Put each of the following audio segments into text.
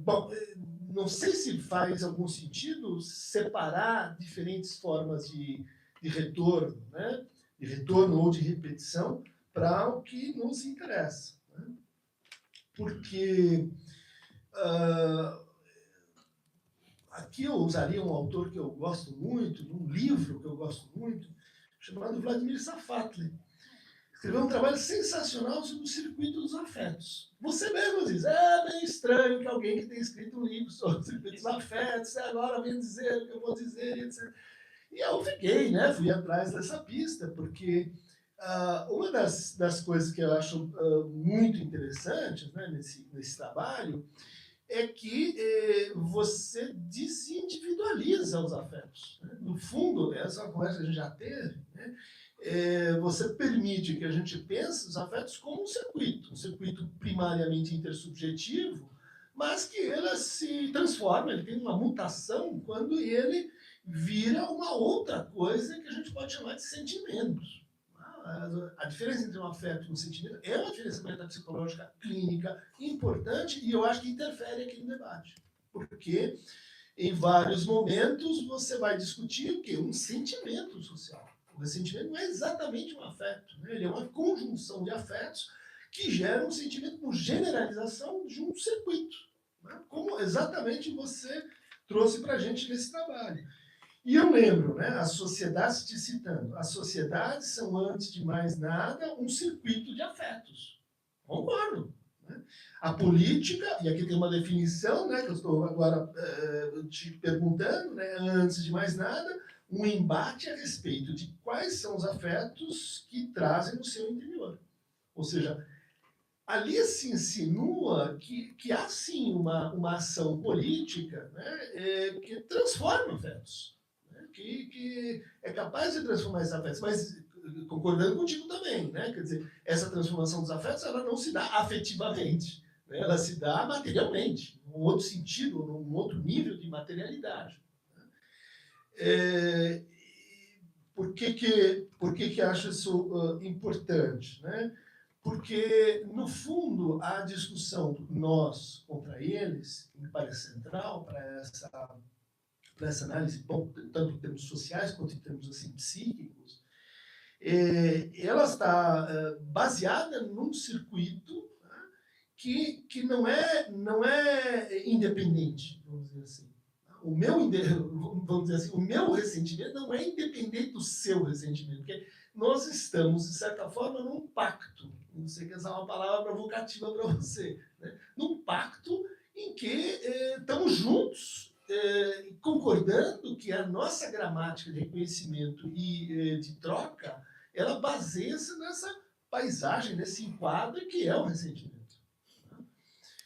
Bom, não sei se faz algum sentido separar diferentes formas de retorno, né? De retorno ou de repetição para o que nos interessa. Né? Porque aqui eu usaria um autor que eu gosto muito, um livro que eu gosto muito, chamado Vladimir Safatli. Escreveu um trabalho sensacional sobre o circuito dos afetos. Você mesmo diz, é bem estranho que alguém que tem escrito um livro sobre o circuito dos afetos, agora vem dizer o que eu vou dizer, etc. E eu fiquei, né, fui atrás dessa pista, porque uma das coisas que eu acho muito interessantes, né, nesse trabalho é que você desindividualiza os afetos. Né? No fundo, essa é uma conversa que a gente já teve, né? Você permite que a gente pense os afetos como um circuito primariamente intersubjetivo, mas que ele se transforma, ele tem uma mutação quando ele vira uma outra coisa que a gente pode chamar de sentimentos. A diferença entre um afeto e um sentimento é uma diferença metapsicológica clínica importante e eu acho que interfere aqui no debate. Porque em vários momentos você vai discutir o quê? Um sentimento social. O sentimento não é exatamente um afeto, né? Ele é uma conjunção de afetos que gera um sentimento com generalização de um circuito. Né? Como exatamente você trouxe para a gente nesse trabalho. E eu lembro, né, as sociedades, te citando, as sociedades são, antes de mais nada, um circuito de afetos. Concordo. Né? A política, e aqui tem uma definição, né, que eu estou agora te perguntando, né, antes de mais nada, um embate a respeito de quais são os afetos que trazem no seu interior. Ou seja, ali se insinua que há sim uma ação política, né, que transforma afetos, né, que é capaz de transformar esses afetos, mas concordando contigo também, né, quer dizer, essa transformação dos afetos ela não se dá afetivamente, né, ela se dá materialmente, num outro sentido, num outro nível de materialidade. É, por que acho isso importante? Né? Porque, no fundo, a discussão do nós contra eles, que me parece central para essa análise, bom, tanto em termos sociais quanto em termos assim, psíquicos, ela está baseada num circuito que não é independente, vamos dizer assim. Vamos dizer assim, o meu ressentimento não é independente do seu ressentimento, porque nós estamos, de certa forma, num pacto. Não sei que usar uma palavra provocativa para você, né? Num pacto em que estamos juntos, concordando que a nossa gramática de reconhecimento e de troca, ela baseia-se nessa paisagem, nesse enquadro que é o ressentimento.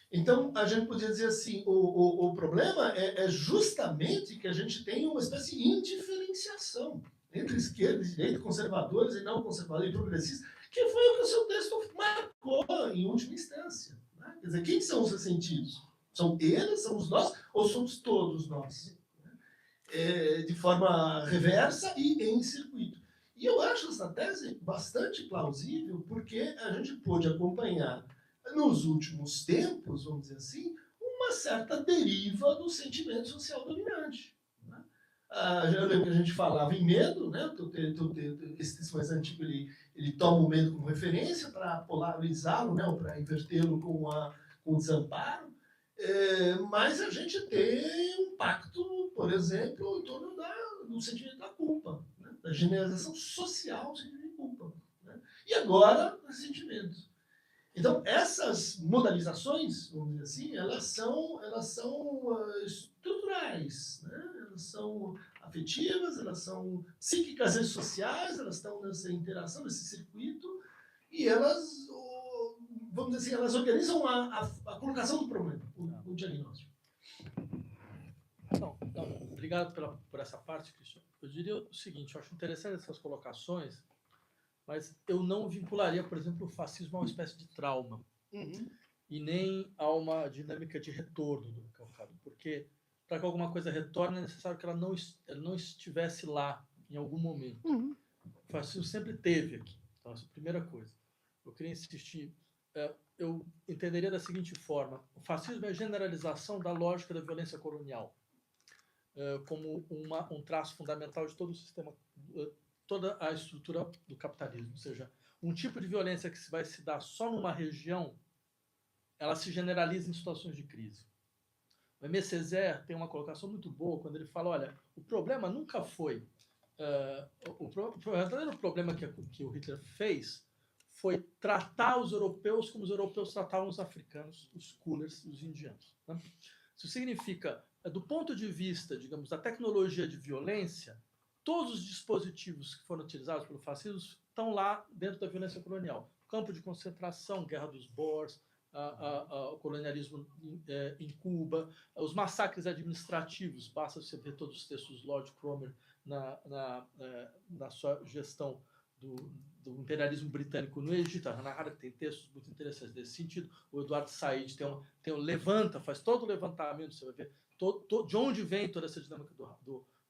Então, a gente podia dizer assim, o problema é justamente que a gente tem uma espécie de indiferenciação entre esquerda e direita, conservadores e não conservadores e progressistas, que foi o que o seu texto marcou em última instância. Né? Quer dizer, quem são os ressentidos? São eles, somos nós, ou somos todos nós? De forma reversa e em circuito. E eu acho essa tese bastante plausível, porque a gente pôde acompanhar nos últimos tempos, vamos dizer assim, uma certa deriva do sentimento social dominante. Né? Eu lembro que a gente falava em medo, né? Esse mais antigo ele toma o medo como referência para polarizá-lo, né? Para invertê-lo com o desamparo. Mas a gente tem um pacto, por exemplo, em torno do sentimento da culpa, né? Da generalização social do sentimento de culpa. Né? E agora, ressentimentos. Então, essas modalizações, vamos dizer assim, elas são estruturais, né? Elas são afetivas, elas são psíquicas e sociais, elas estão nessa interação, nesse circuito, e elas, vamos dizer assim, elas organizam a colocação do problema, o diagnóstico. Não, obrigado por essa parte, Cristian. Eu diria o seguinte, eu acho interessante essas colocações, mas eu não vincularia, por exemplo, o fascismo a uma espécie de trauma. Uhum. E nem a uma dinâmica de retorno do calcado, porque para que alguma coisa retorne é necessário que ela não estivesse lá em algum momento. Uhum. O fascismo sempre teve aqui. Então, essa é a primeira coisa. Eu queria insistir eu entenderia da seguinte forma: o fascismo é a generalização da lógica da violência colonial como um traço fundamental de todo o sistema, toda a estrutura do capitalismo. Ou seja, um tipo de violência que vai se dar só numa região, ela se generaliza em situações de crise. O Aimé Césaire tem uma colocação muito boa quando ele fala, olha, o problema nunca foi... o verdadeiro problema que o Hitler fez foi tratar os europeus como os europeus tratavam os africanos, os coolers, os indianos. Né? Isso significa, do ponto de vista, digamos, da tecnologia de violência, todos os dispositivos que foram utilizados pelo fascismo estão lá dentro da violência colonial. Campo de concentração, Guerra dos Boers, o colonialismo em Cuba, os massacres administrativos, basta você ver todos os textos do Lord Cromer na sua gestão do imperialismo britânico no Egito. A Hannah Arendt tem textos muito interessantes nesse sentido. O Eduardo Said faz todo o levantamento, você vai ver de onde vem toda essa dinâmica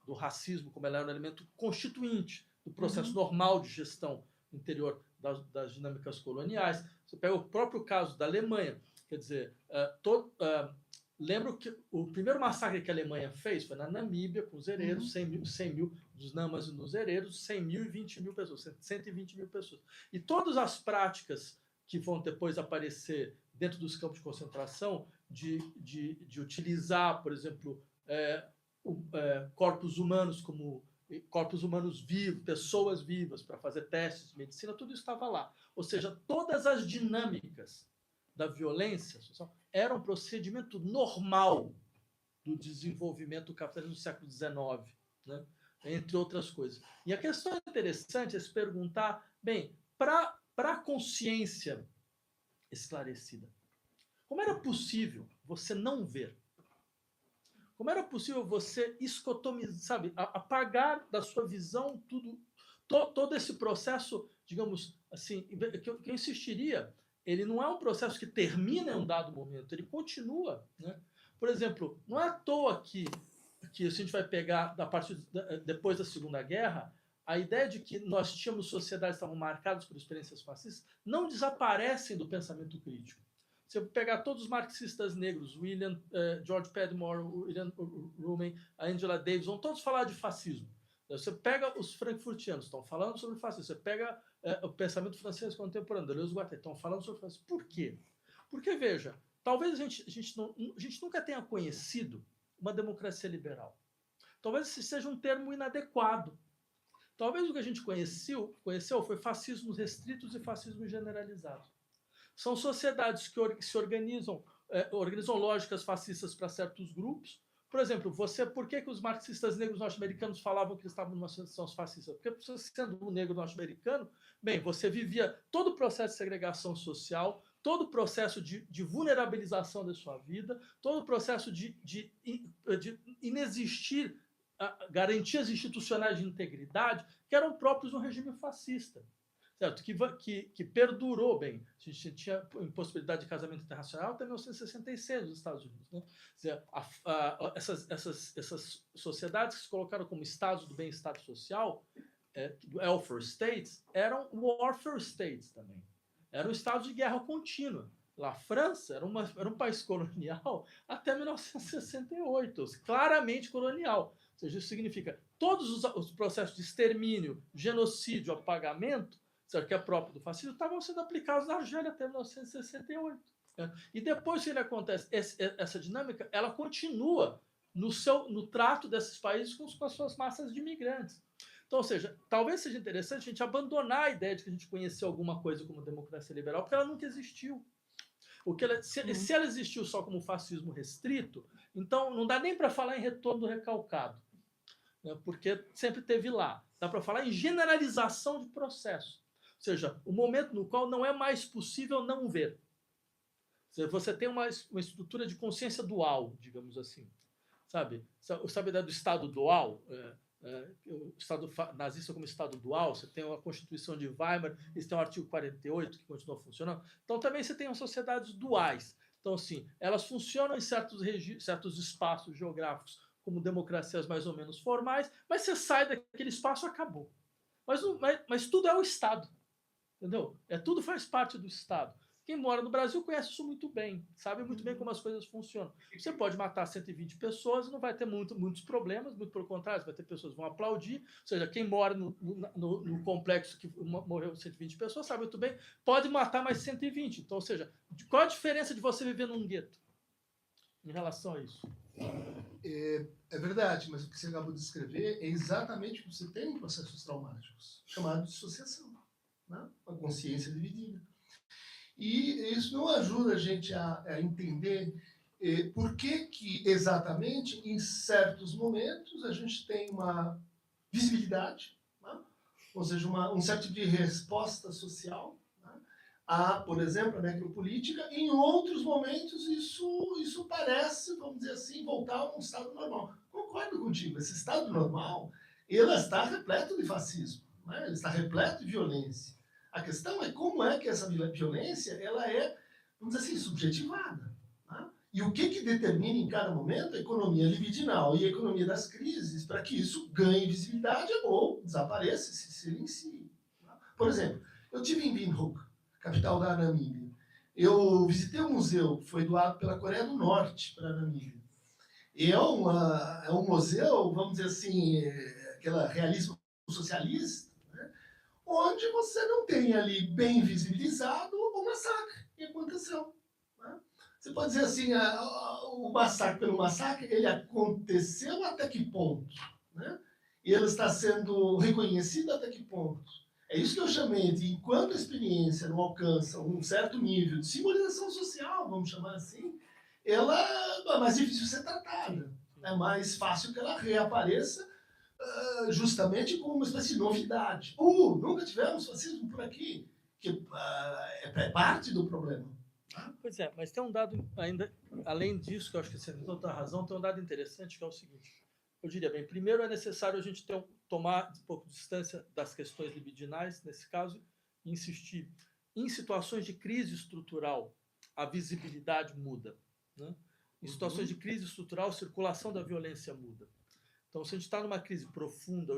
do racismo, como ela é um elemento constituinte do processo normal de gestão interior das dinâmicas coloniais. Você pega o próprio caso da Alemanha, quer dizer, lembro que o primeiro massacre que a Alemanha fez foi na Namíbia, com os hereros, 100 mil dos Namas e nos hereros, 100 mil e 20 mil pessoas, 120 mil pessoas. E todas as práticas que vão depois aparecer dentro dos campos de concentração, de utilizar, por exemplo, corpos humanos como corpos humanos vivos, pessoas vivas, para fazer testes de medicina, tudo isso estava lá. Ou seja, todas as dinâmicas da violência social era um procedimento normal do desenvolvimento do capitalismo do século XIX, né? Entre outras coisas. E a questão interessante é se perguntar, bem, para a consciência esclarecida, como era possível você não ver? Como era possível você escotomizar, sabe, apagar da sua visão todo esse processo, digamos assim, que eu insistiria, ele não é um processo que termina em um dado momento, ele continua, né? Por exemplo, não é à toa que se a gente vai pegar depois da Segunda Guerra, a ideia de que nós tínhamos sociedades que estavam marcadas por experiências fascistas não desaparecem do pensamento crítico. Se eu pegar todos os marxistas negros, George Padmore, William Rumen, a Angela Davis, vão todos falar de fascismo. Você pega os frankfurtianos, estão falando sobre fascismo. Você pega o pensamento francês contemporâneo, Deleuze e Guattari, estão falando sobre fascismo. Por quê? Porque, veja, talvez a gente nunca tenha conhecido uma democracia liberal. Talvez esse seja um termo inadequado. Talvez o que a gente conheceu foi fascismos restritos e fascismos generalizados. São sociedades que se organizam lógicas fascistas para certos grupos. Por exemplo, por que os marxistas negros norte-americanos falavam que eles estavam numa situação fascista? Porque você, sendo um negro norte-americano, bem, você vivia todo o processo de segregação social, todo o processo de vulnerabilização da sua vida, todo o processo de inexistir garantias institucionais de integridade que eram próprios do regime fascista. Certo? Que perdurou bem. A gente tinha impossibilidade de casamento internacional até 1966 nos Estados Unidos. Né? Dizer, essas sociedades que se colocaram como estados do bem-estar social, do welfare states, eram warfare states também. Eram estados de guerra contínua. A França era um país colonial até 1968, claramente colonial. Ou seja, isso significa todos os processos de extermínio, genocídio, apagamento, certo, que é próprio do fascismo, estavam sendo aplicados na Argélia até 1968. Né? E depois que ele acontece, essa dinâmica, ela continua no trato desses países com as suas massas de imigrantes. Então, ou seja, talvez seja interessante a gente abandonar a ideia de que a gente conheceu alguma coisa como democracia liberal, porque ela nunca existiu. Se ela existiu só como fascismo restrito, então não dá nem para falar em retorno do recalcado, né? Porque sempre teve lá. Dá para falar em generalização de processo. Ou seja, o momento no qual não é mais possível não ver. Ou seja, você tem uma estrutura de consciência dual, digamos assim. Sabe a ideia do Estado dual? O Estado nazista como Estado dual, você tem a Constituição de Weimar, você tem o artigo 48 que continua funcionando. Então também você tem as sociedades duais. Então, assim, elas funcionam em certos espaços geográficos como democracias mais ou menos formais, mas você sai daquele espaço, acabou. Mas tudo é o Estado. Entendeu? Tudo faz parte do Estado. Quem mora no Brasil conhece isso muito bem, sabe muito bem como as coisas funcionam. Você pode matar 120 pessoas e não vai ter muitos problemas, muito pelo contrário, vai ter pessoas que vão aplaudir. Ou seja, quem mora no complexo que morreu 120 pessoas sabe muito bem, pode matar mais 120. Então, ou seja, qual a diferença de você viver num gueto em relação a isso? É verdade, mas o que você acabou de descrever é exatamente o que você tem em processos traumáticos, chamado de dissociação, né? Uma consciência dividida. E isso não ajuda a gente a entender por que exatamente, em certos momentos, a gente tem uma visibilidade, né? Ou seja, um certo tipo de resposta social, né? A, por exemplo, a necropolítica. Em outros momentos, isso parece, vamos dizer assim, voltar a um estado normal. Concordo contigo, esse estado normal, ele está repleto de fascismo, né? Ele está repleto de violência. A questão é como é que essa violência ela é, vamos dizer assim, subjetivada. Né? E o que determina em cada momento a economia libidinal e a economia das crises para que isso ganhe visibilidade ou desapareça, se silencie. Né? Por exemplo, eu estive em Windhoek, capital da Namíbia. Eu visitei um museu que foi doado pela Coreia do Norte para a Namíbia. E é um museu, vamos dizer assim, aquele realismo socialista, onde você não tem ali bem visibilizado o massacre que aconteceu. Né? Você pode dizer assim, o massacre pelo massacre, ele aconteceu até que ponto? Né? E ele está sendo reconhecido até que ponto? É isso que eu chamei de, enquanto a experiência não alcança um certo nível de simbolização social, vamos chamar assim, ela é mais difícil de ser tratada. É mais fácil que ela reapareça justamente como uma espécie de novidade. Nunca tivemos fascismo por aqui, que é parte do problema. Pois é, mas tem um dado ainda, além disso, que eu acho que você tem toda a razão, tem um dado interessante que é o seguinte. Eu diria bem, primeiro é necessário a gente tomar um pouco de distância das questões libidinais, nesse caso, e insistir. Em situações de crise estrutural, a visibilidade muda. Né? Em situações de crise estrutural, a circulação da violência muda. Então, se a gente está numa crise profunda,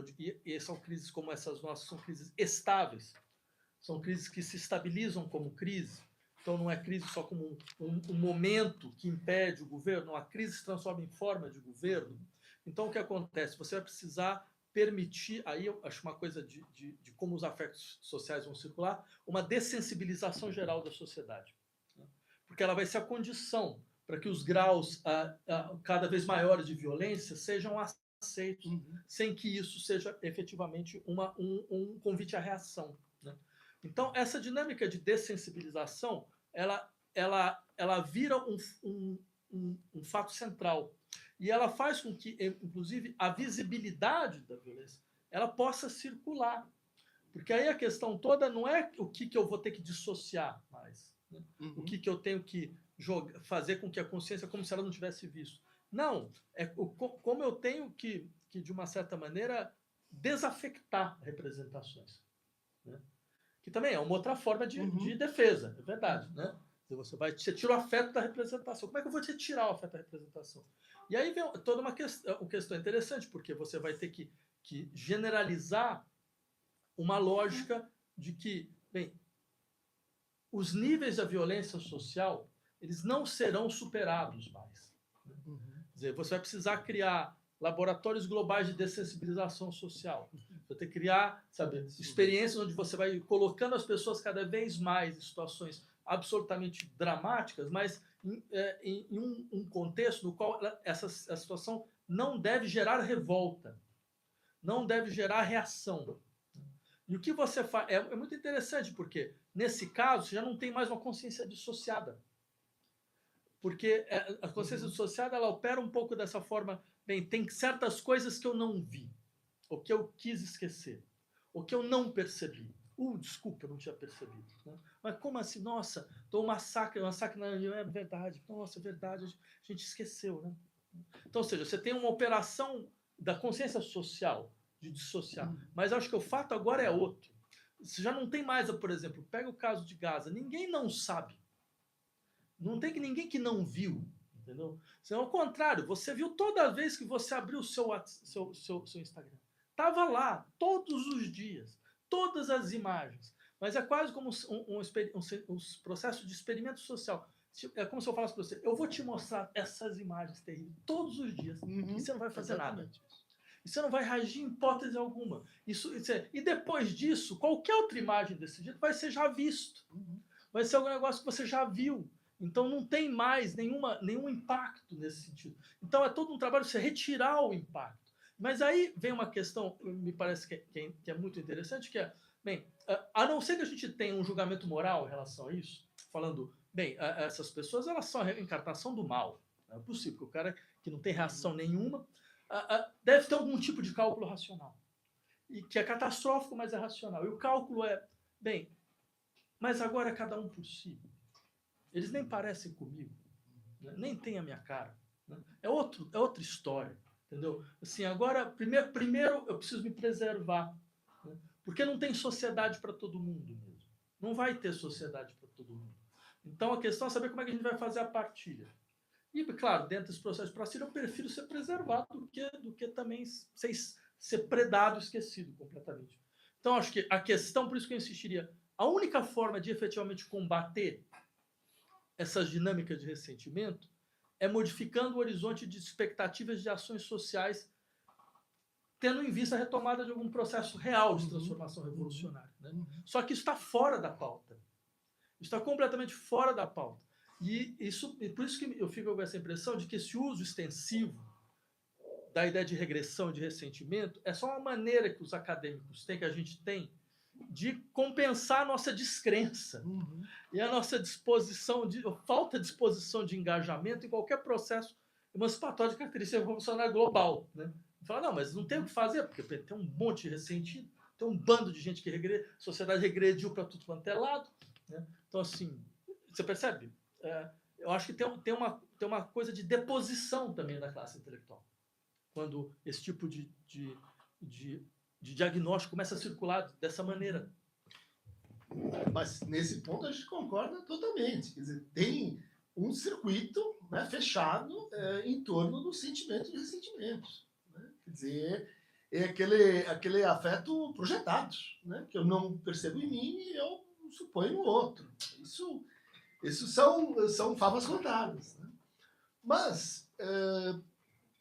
e são crises como essas nossas, são crises estáveis, são crises que se estabilizam como crise, então não é crise só como um momento que impede o governo, a crise se transforma em forma de governo. Então, o que acontece? Você vai precisar permitir, aí eu acho uma coisa de como os afetos sociais vão circular, uma dessensibilização geral da sociedade. Né? Porque ela vai ser a condição para que os graus cada vez maiores de violência sejam aceitos, sem que isso seja efetivamente um convite à reação. Né? Então, essa dinâmica de dessensibilização, ela vira um fato central. E ela faz com que, inclusive, a visibilidade da violência ela possa circular. Porque aí a questão toda não é o que eu vou ter que dissociar mais. Né? O que eu tenho que fazer com que a consciência, como se ela não tivesse visto. Não, é como eu tenho que, de uma certa maneira, desafectar representações. Né? Que também é uma outra forma de defesa, é verdade. Né? Você tira o afeto da representação. Como é que eu vou te tirar o afeto da representação? E aí vem toda uma questão interessante, porque você vai ter que generalizar uma lógica de que, bem, os níveis da violência social eles não serão superados mais. Né? Quer dizer, você vai precisar criar laboratórios globais de dessensibilização social. Você vai ter que criar, experiências onde você vai colocando as pessoas cada vez mais em situações absolutamente dramáticas, mas em um contexto no qual essa situação não deve gerar revolta, não deve gerar reação. E o que você faz é muito interessante, porque nesse caso você já não tem mais uma consciência dissociada. Porque a consciência dissociada ela opera um pouco dessa forma, bem, tem certas coisas que eu não vi, ou que eu quis esquecer, ou que eu não percebi. Desculpa, eu não tinha percebido. Né? Mas como assim? Nossa, um massacre não é verdade. Nossa, é verdade, a gente esqueceu. Né? Então, ou seja, você tem uma operação da consciência social, de dissociar. Mas acho que o fato agora é outro. Você já não tem mais, por exemplo, pega o caso de Gaza, ninguém não sabe. Não tem ninguém que não viu, entendeu? Ao contrário, você viu toda vez que você abriu o seu Instagram. Estava lá, todos os dias, todas as imagens. mas é quase como um processo de experimento social. É como se eu falasse para você, eu vou te mostrar essas imagens terríveis todos os dias, e você não vai fazer nada. E você não vai reagir em hipótese alguma. E depois disso, qualquer outra imagem desse jeito vai ser já visto. Vai ser algum negócio que você já viu. Então não tem mais nenhum impacto nesse sentido. Então é todo um trabalho você retirar o impacto. Mas aí vem uma questão, me parece que é muito interessante, que é, bem, a não ser que a gente tenha um julgamento moral em relação a isso, falando, bem, essas pessoas elas são a reencarnação do mal. Não é possível que o cara que não tem reação nenhuma deve ter algum tipo de cálculo racional. E que é catastrófico, mas é racional. E o cálculo é, bem, mas agora é cada um por si. Eles nem parecem comigo, né? Nem têm a minha cara. Né? É outra história, entendeu? Assim, agora, primeiro eu preciso me preservar, né? Porque não tem sociedade para todo mundo mesmo. Não vai ter sociedade para todo mundo. Então a questão é saber como é que a gente vai fazer a partilha. E, claro, dentro desse processo de partilha, eu prefiro ser preservado do que também ser predado, esquecido completamente. Então, acho que a questão, por isso que eu insistiria, a única forma de efetivamente combater essas dinâmicas de ressentimento é modificando o horizonte de expectativas de ações sociais, tendo em vista a retomada de algum processo real de transformação revolucionária. Né? Só que isso está fora da pauta. Isso está completamente fora da pauta. E por isso que eu fico com essa impressão de que esse uso extensivo da ideia de regressão, de ressentimento, é só uma maneira que os acadêmicos têm, que a gente tem, de compensar a nossa descrença e a nossa falta de disposição de engajamento em qualquer processo emancipatório de característica revolucionária global. Né? Fala, não, mas não tem o que fazer, porque tem um monte de ressentido, tem um bando de gente que a sociedade regrediu para tudo quanto é lado. Né? Então, assim, você percebe? Eu acho que tem uma coisa de deposição também da classe intelectual, quando esse tipo de diagnóstico começa a circular dessa maneira. Mas nesse ponto a gente concorda totalmente. Quer dizer, tem um circuito, né, fechado em torno do sentimento de ressentimento. Né? Quer dizer, é aquele afeto projetado, né, que eu não percebo em mim e eu suponho no outro. Isso são favas contadas. Né? Mas,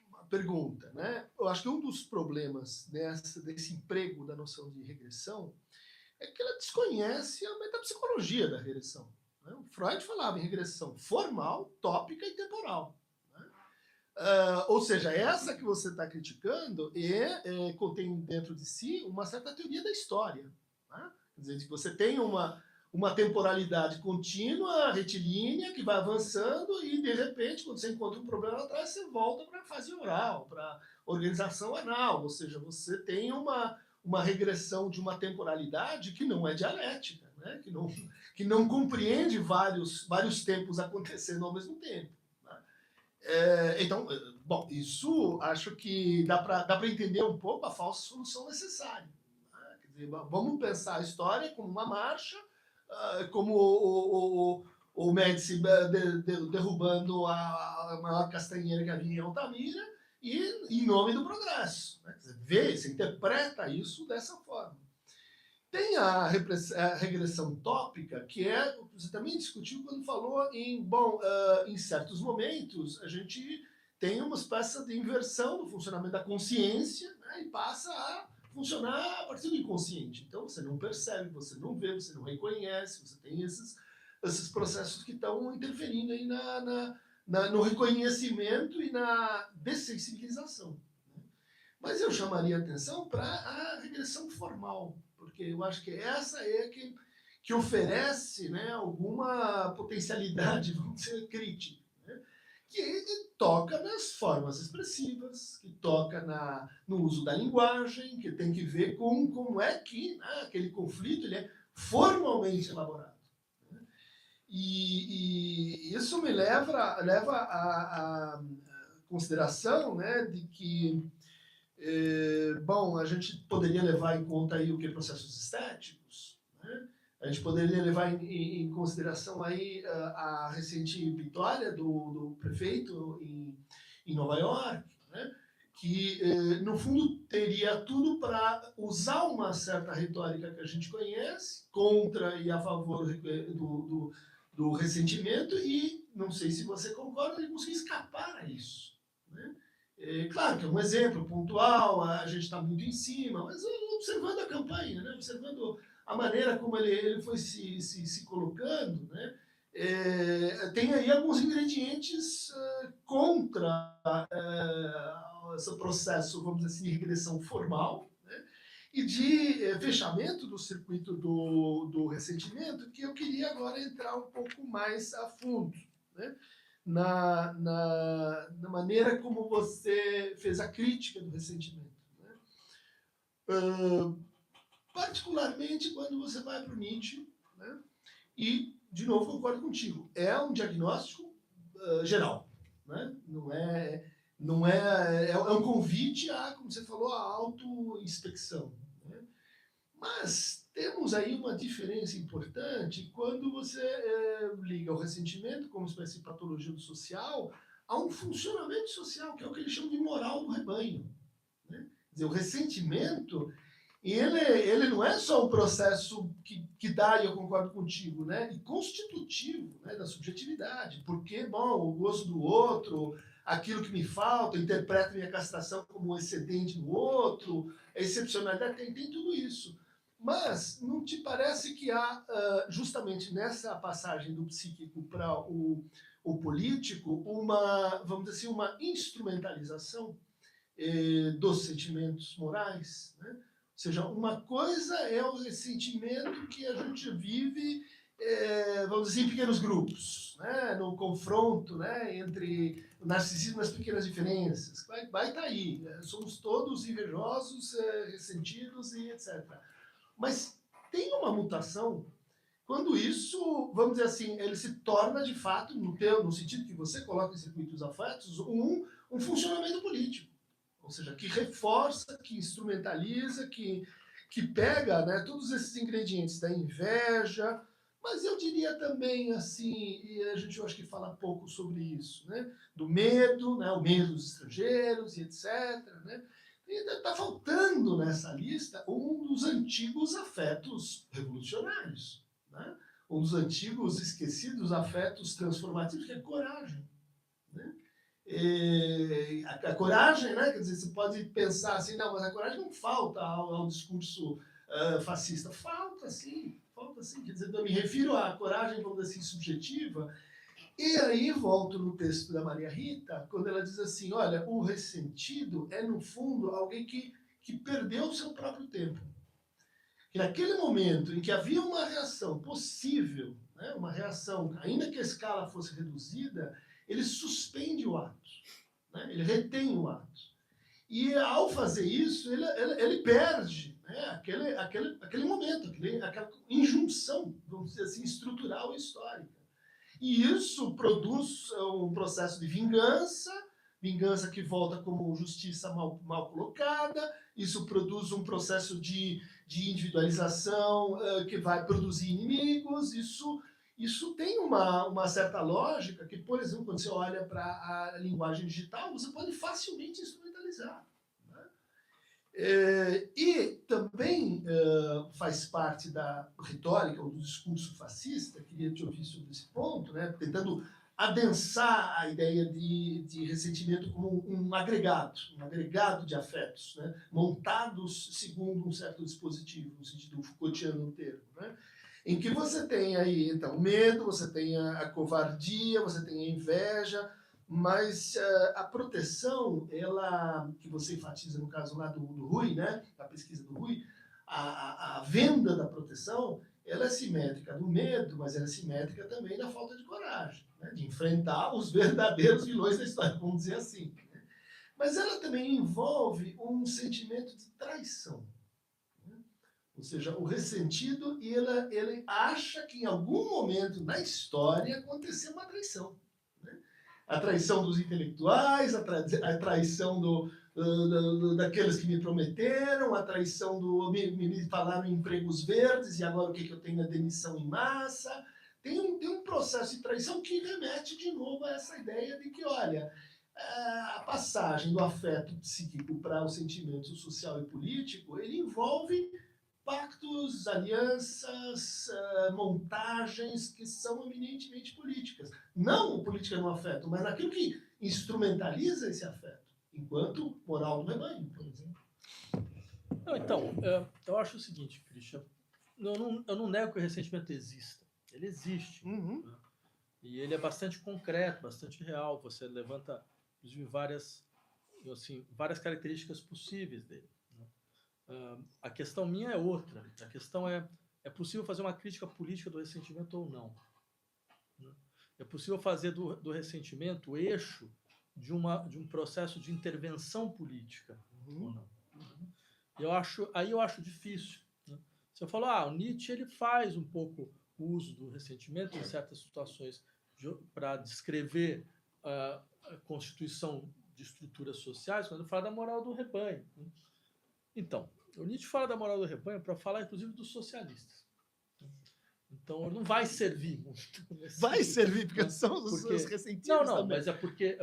uma pergunta, né? Eu acho que um dos problemas desse emprego da noção de regressão é que ela desconhece a metapsicologia da regressão. Né? O Freud falava em regressão formal, tópica e temporal. Né? Ou seja, essa que você está criticando contém dentro de si uma certa teoria da história. Né? Quer dizer, que você tem uma temporalidade contínua, retilínea, que vai avançando e, de repente, quando você encontra um problema lá atrás, você volta para a fase oral, para a organização anal. Ou seja, você tem uma regressão de uma temporalidade que não é dialética, né? que não compreende vários tempos acontecendo ao mesmo tempo. Né? Então, bom, isso acho que dá para entender um pouco a falsa solução necessária. Né? Quer dizer, vamos pensar a história como uma marcha, como o Médici derrubando a maior castanheira que havia em Altamira, e em nome do progresso. Né? Você interpreta isso dessa forma. Tem a regressão tópica, que você também discutiu quando falou em certos momentos, a gente tem uma espécie de inversão do funcionamento da consciência, né? E passa a funcionar a partir do inconsciente. Então, você não percebe, você não vê, você não reconhece, você tem esses processos que estão interferindo aí no reconhecimento e na dessensibilização. Né? Mas eu chamaria atenção para a regressão formal, porque eu acho que essa é que oferece, né, alguma potencialidade, vamos dizer, crítica. Né? Que toca nas formas expressivas, que toca no uso da linguagem, que tem que ver com como é que, né, aquele conflito ele é formalmente elaborado. Né? E isso me leva a consideração, né, de que, bom, a gente poderia levar em conta aí o que? Processos estéticos, né? A gente poderia levar em consideração aí a recente vitória do prefeito em Nova York, né? que, no fundo, teria tudo para usar uma certa retórica que a gente conhece, contra e a favor do ressentimento, e, não sei se você concorda, ele conseguir escapar a isso. Né? Claro que é um exemplo pontual, a gente está muito em cima, mas observando a campanha, né? Observando a maneira como ele foi se colocando, né? Tem aí alguns ingredientes contra esse processo, vamos dizer assim, de regressão formal, né? E de fechamento do circuito do ressentimento, que eu queria agora entrar um pouco mais a fundo, né? Na maneira como você fez a crítica do ressentimento. Né? Particularmente quando você vai para o Nietzsche, né? E, de novo, concordo contigo, é um diagnóstico geral. Né? É um convite a, como você falou, a autoinspecção. Né? Mas temos aí uma diferença importante quando você liga o ressentimento como espécie de patologia do social a um funcionamento social, que é o que eles chamam de moral do rebanho. Né? Quer dizer, o ressentimento, ele não é só um processo que dá, e eu concordo contigo, né? E constitutivo, né, da subjetividade. Porque, bom, o gosto do outro, aquilo que me falta, eu interpreto minha castração como um excedente no outro, a excepcionalidade, tem tudo isso. Mas não te parece que há, justamente nessa passagem do psíquico para o político, uma, vamos dizer assim, uma instrumentalização dos sentimentos morais, né? Ou seja, uma coisa é o ressentimento que a gente vive, vamos dizer, em pequenos grupos, né? No confronto, né? Entre o narcisismo e as pequenas diferenças. Vai estar aí. Somos todos invejosos, ressentidos e etc. Mas tem uma mutação quando isso, vamos dizer assim, ele se torna de fato, no sentido que você coloca em circuitos afetos, um funcionamento político. Ou seja, que reforça, que instrumentaliza, que pega, né, todos esses ingredientes da inveja, mas eu diria também assim, e a gente eu acho que fala pouco sobre isso, né, do medo, né, o medo dos estrangeiros e etc. Né, e está faltando nessa lista um dos antigos afetos revolucionários, né, um dos antigos esquecidos afetos transformativos, que é a coragem. Né? A coragem, né? Quer dizer, você pode pensar assim, não, mas a coragem não falta ao discurso fascista. Falta sim, falta sim. Quer dizer, eu me refiro à coragem, vamos dizer assim, subjetiva. E aí volto no texto da Maria Rita, quando ela diz assim, olha, o ressentido é, no fundo, alguém que perdeu o seu próprio tempo. Que naquele momento em que havia uma reação possível, né, uma reação, ainda que a escala fosse reduzida, ele suspende o ato, né? Ele retém o ato. E ao fazer isso, ele perde, né, aquele momento, aquela injunção, vamos dizer assim, estrutural e histórica. E isso produz um processo de vingança que volta como justiça mal colocada, isso produz um processo de individualização que vai produzir inimigos, isso tem uma certa lógica que, por exemplo, quando você olha para a linguagem digital, você pode facilmente instrumentalizar. Né? E também faz parte da retórica ou do discurso fascista, queria te ouvir sobre esse ponto, né? Tentando adensar a ideia de ressentimento como um agregado de afetos, né? Montados segundo um certo dispositivo, no sentido Foucaultiano no termo, né? Em que você tem aí, então, o medo, você tem a covardia, você tem a inveja, mas a proteção, ela, que você enfatiza no caso lá do Rui, né, da pesquisa do Rui, a venda da proteção, ela é simétrica do medo, mas ela é simétrica também da falta de coragem, né, de enfrentar os verdadeiros vilões da história, vamos dizer assim. Né? Mas ela também envolve um sentimento de traição. Ou seja, o ressentido, ele acha que em algum momento na história aconteceu uma traição. Né? A traição dos intelectuais, a traição daqueles que me prometeram, a traição me falaram em empregos verdes e agora o que eu tenho é demissão em massa. Tem um processo de traição que remete de novo a essa ideia de que, olha, a passagem do afeto psíquico para o sentimento social e político, ele envolve pactos, alianças, montagens que são eminentemente políticas. Não política no afeto, mas naquilo que instrumentaliza esse afeto, enquanto moral do rebanho, por exemplo. Não, então, eu acho o seguinte, Christian, eu não nego que o ressentimento exista. Ele existe. Uhum. Né? E ele é bastante concreto, bastante real. Você levanta, inclusive, várias características possíveis dele. Né? A questão minha é outra. A questão é possível fazer uma crítica política do ressentimento ou não? Né? É possível fazer do ressentimento o eixo de um processo de intervenção política ou não? Aí eu acho difícil. Né? Você falou, o Nietzsche ele faz um pouco o uso do ressentimento em certas situações para descrever a constituição de estruturas sociais, quando ele fala da moral do rebanho. Né? Então, o Nietzsche fala da moral do rebanho para falar, inclusive, dos socialistas. Então, não vai servir muito. Vai servir, porque são os ressentidos não, também. mas é porque,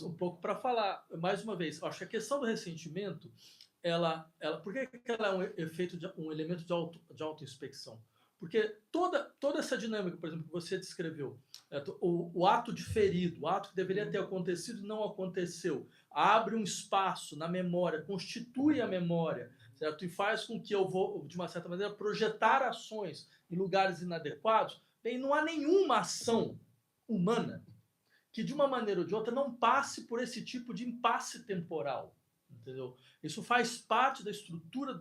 um pouco para falar, mais uma vez, acho que a questão do ressentimento, por que ela é um elemento de autoinspecção? Porque toda essa dinâmica, por exemplo, que você descreveu, o ato diferido, o ato que deveria ter acontecido e não aconteceu, abre um espaço na memória, constitui a memória, certo? E faz com que eu vou, de uma certa maneira, projetar ações em lugares inadequados. Bem, não há nenhuma ação humana que, de uma maneira ou de outra, não passe por esse tipo de impasse temporal. Entendeu? Isso faz parte da estrutura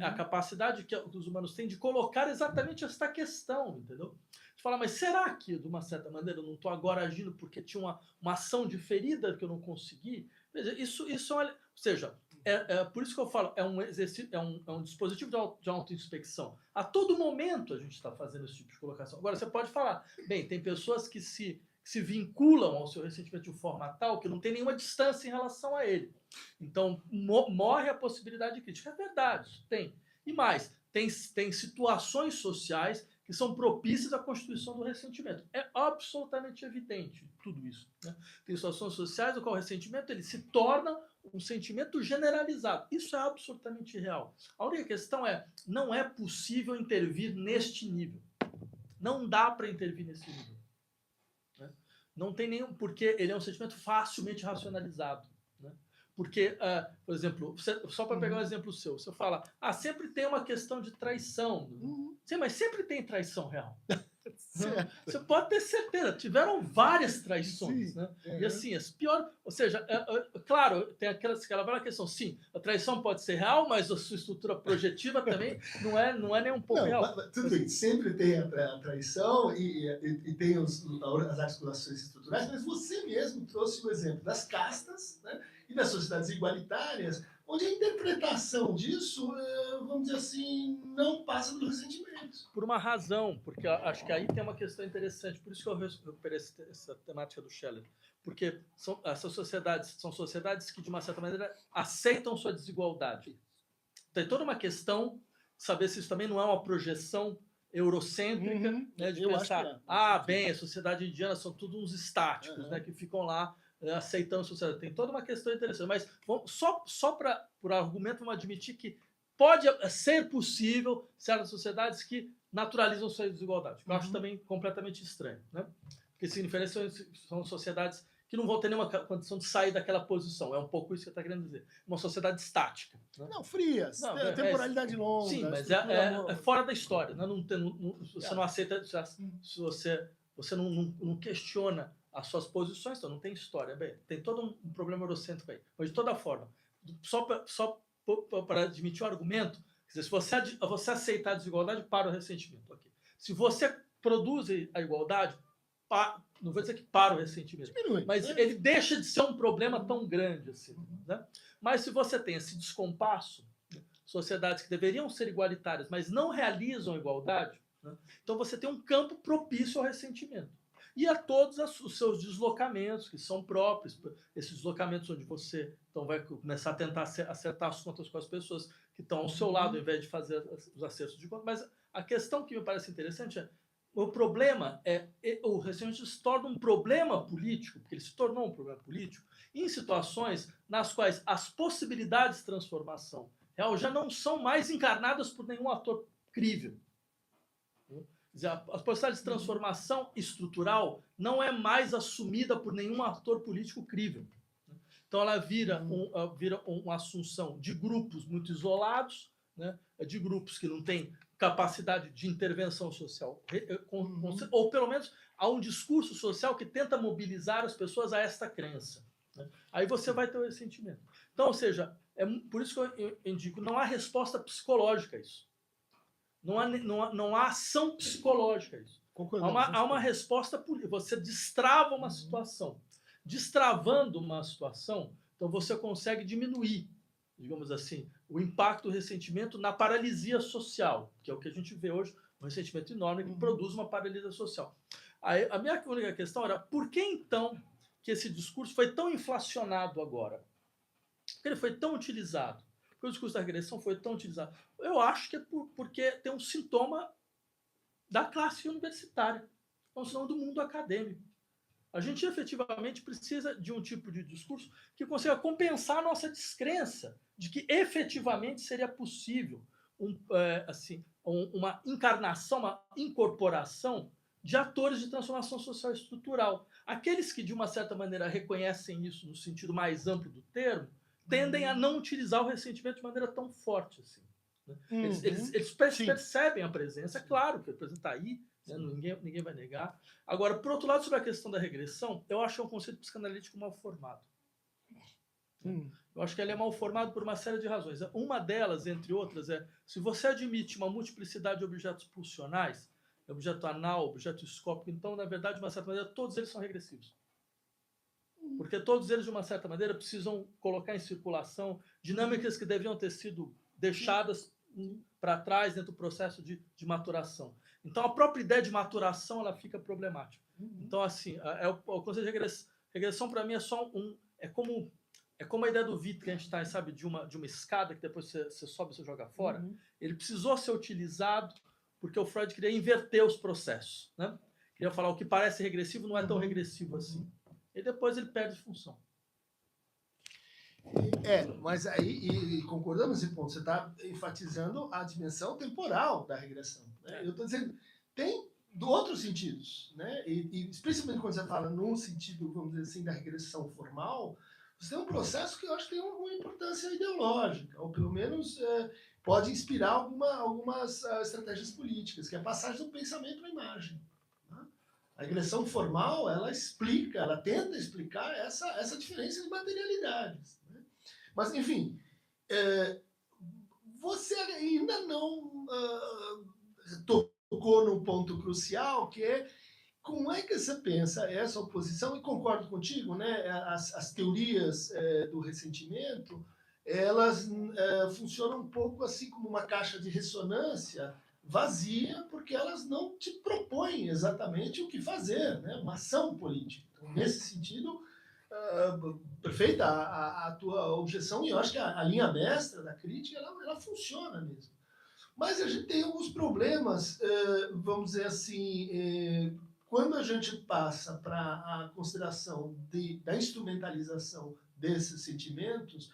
a capacidade que os humanos têm de colocar exatamente esta questão, entendeu? De falar, mas será que, de uma certa maneira, eu não estou agora agindo porque tinha uma ação diferida que eu não consegui? Isso ou seja, por isso que eu falo, é um exercício, é um dispositivo de autoinspeção. A todo momento a gente está fazendo esse tipo de colocação. Agora, você pode falar, bem, tem pessoas que se vinculam ao seu ressentimento de forma tal que não tem nenhuma distância em relação a ele. Então, morre a possibilidade de crítica. É verdade, isso tem. E mais, tem situações sociais que são propícias à constituição do ressentimento. É absolutamente evidente tudo isso. Né? Tem situações sociais no qual o ressentimento ele se torna um sentimento generalizado. Isso é absolutamente real. A única questão não é possível intervir neste nível. Não dá para intervir nesse nível. Não tem nenhum, porque ele é um sentimento facilmente racionalizado. Né? Porque, por exemplo, só para pegar um exemplo seu, você fala, sempre tem uma questão de traição. Sim, mas sempre tem traição real. Você pode ter certeza, tiveram várias traições. Né? E assim, as piores. Ou seja, claro, tem aquela velha questão, sim, a traição pode ser real, mas a sua estrutura projetiva também não é nem um pouco real. Tudo bem, sempre tem a traição e tem as articulações estruturais, mas você mesmo trouxe o exemplo das castas, né, e das sociedades igualitárias, onde a interpretação disso, vamos dizer assim, não passa pelo ressentimento. Por uma razão, porque acho que aí tem uma questão interessante, por isso que eu recuperei essa temática do Scheller, porque essas sociedades são sociedades que, de uma certa maneira, aceitam sua desigualdade. Tem toda uma questão de saber se isso também não é uma projeção eurocêntrica, né, de pensar, bem, a sociedade indiana são todos uns estáticos, né, que ficam lá aceitando a sociedade. Tem toda uma questão interessante, mas só por argumento vamos admitir que pode ser possível certas sociedades que naturalizam sua desigualdade, que eu acho também completamente estranho. Né? Porque significa que são sociedades que não vão ter nenhuma condição de sair daquela posição. É um pouco isso que você está querendo dizer. Uma sociedade estática. Né? Não, frias, temporalidade longa. Sim, mas é fora da história. Né? Você não aceita, se você não questiona as suas posições, então não tem história. Bem, tem todo um problema eurocêntrico aí. Mas, de toda forma, só para admitir o argumento, quer dizer, se você aceitar a desigualdade, para o ressentimento. Okay. Se você produz a igualdade, não vou dizer que para o ressentimento, diminui, mas ele deixa de ser um problema tão grande assim. Né? Mas se você tem esse descompasso, sociedades que deveriam ser igualitárias, mas não realizam a igualdade, né? Então você tem um campo propício ao ressentimento. E a todos os seus deslocamentos, que são próprios, esses deslocamentos onde você então, vai começar a tentar acertar as contas com as pessoas que estão ao seu lado, ao invés de fazer os acertos de contas. Mas a questão que me parece interessante é, o problema o ressentimento se torna um problema político, porque ele se tornou um problema político, em situações nas quais as possibilidades de transformação real já não são mais encarnadas por nenhum ator crível. As possibilidades de transformação estrutural não é mais assumida por nenhum ator político crível. Então, ela vira uma assunção de grupos muito isolados, né? De grupos que não têm capacidade de intervenção social, ou pelo menos há um discurso social que tenta mobilizar as pessoas a esta crença. Né? Aí você vai ter o ressentimento. Então, ou seja, por isso que eu indico, não há resposta psicológica a isso. Não há ação psicológica a isso. Há uma resposta política. Você destrava uma situação. Destravando uma situação, então você consegue diminuir, digamos assim, o impacto do ressentimento na paralisia social, que é o que a gente vê hoje, um ressentimento enorme que produz uma paralisia social. Aí, a minha única questão era, por que então que esse discurso foi tão inflacionado agora? Por que ele foi tão utilizado? Porque o discurso da regressão foi tão utilizado? Eu acho que é porque tem um sintoma da classe universitária, um sintoma do mundo acadêmico. A gente efetivamente precisa de um tipo de discurso que consiga compensar a nossa descrença de que efetivamente seria possível uma encarnação, uma incorporação de atores de transformação social estrutural. Aqueles que, de uma certa maneira, reconhecem isso no sentido mais amplo do termo, tendem a não utilizar o ressentimento de maneira tão forte assim. Né? Eles percebem a presença, é claro que a presença está aí, né? Ninguém vai negar. Agora, por outro lado, sobre a questão da regressão, eu acho que é um conceito psicanalítico mal formado. Eu acho que ele é mal formado por uma série de razões. Uma delas, entre outras, se você admite uma multiplicidade de objetos pulsionais, objeto anal, objeto escópico, então, na verdade, de uma certa maneira, todos eles são regressivos. Porque todos eles, de uma certa maneira, precisam colocar em circulação dinâmicas que deviam ter sido deixadas para trás dentro do processo de maturação. Então, a própria ideia de maturação ela fica problemática. Então, assim, o conceito de regressão, para mim, é só é como a ideia do Wittgenstein, sabe, de uma escada que depois você sobe e você joga fora. Ele precisou ser utilizado porque o Freud queria inverter os processos. Né? Queria falar o que parece regressivo não é tão regressivo assim. E depois ele perde função. Mas aí, concordamos nesse ponto, você está enfatizando a dimensão temporal da regressão. Né? Eu estou dizendo, tem outros sentidos, né? E especialmente quando você fala num sentido, vamos dizer assim, da regressão formal, você tem um processo que eu acho que tem uma importância ideológica, ou pelo menos pode inspirar algumas estratégias políticas, que é a passagem do pensamento para a imagem. Né? A regressão formal, ela tenta explicar essa diferença de materialidades. Né? Mas, enfim, você ainda não tocou num ponto crucial, que é como é que você pensa essa oposição, e concordo contigo, né? As teorias do ressentimento, elas funcionam um pouco assim como uma caixa de ressonância vazia, porque elas não te propõem exatamente o que fazer, né? Uma ação política. Então, nesse sentido, perfeita a tua objeção, e eu acho que a linha mestra da crítica, ela funciona mesmo. Mas a gente tem alguns problemas, vamos dizer assim, quando a gente passa para a consideração da instrumentalização desses sentimentos,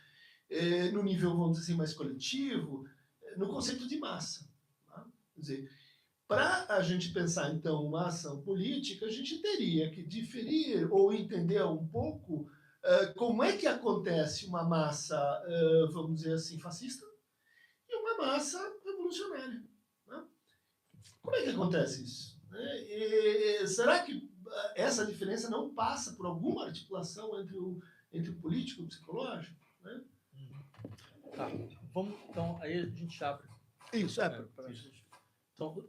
no nível, vamos dizer assim, mais coletivo, no conceito de massa. Tá? Quer dizer, para a gente pensar, então, uma ação política, a gente teria que diferir ou entender um pouco como é que acontece uma massa, vamos dizer assim, fascista e uma massa revolucionária. Né? Como é que acontece isso? Será que essa diferença não passa por alguma articulação entre o político e o psicológico? Né? Tá, vamos, então, aí a gente abre. Isso, Então,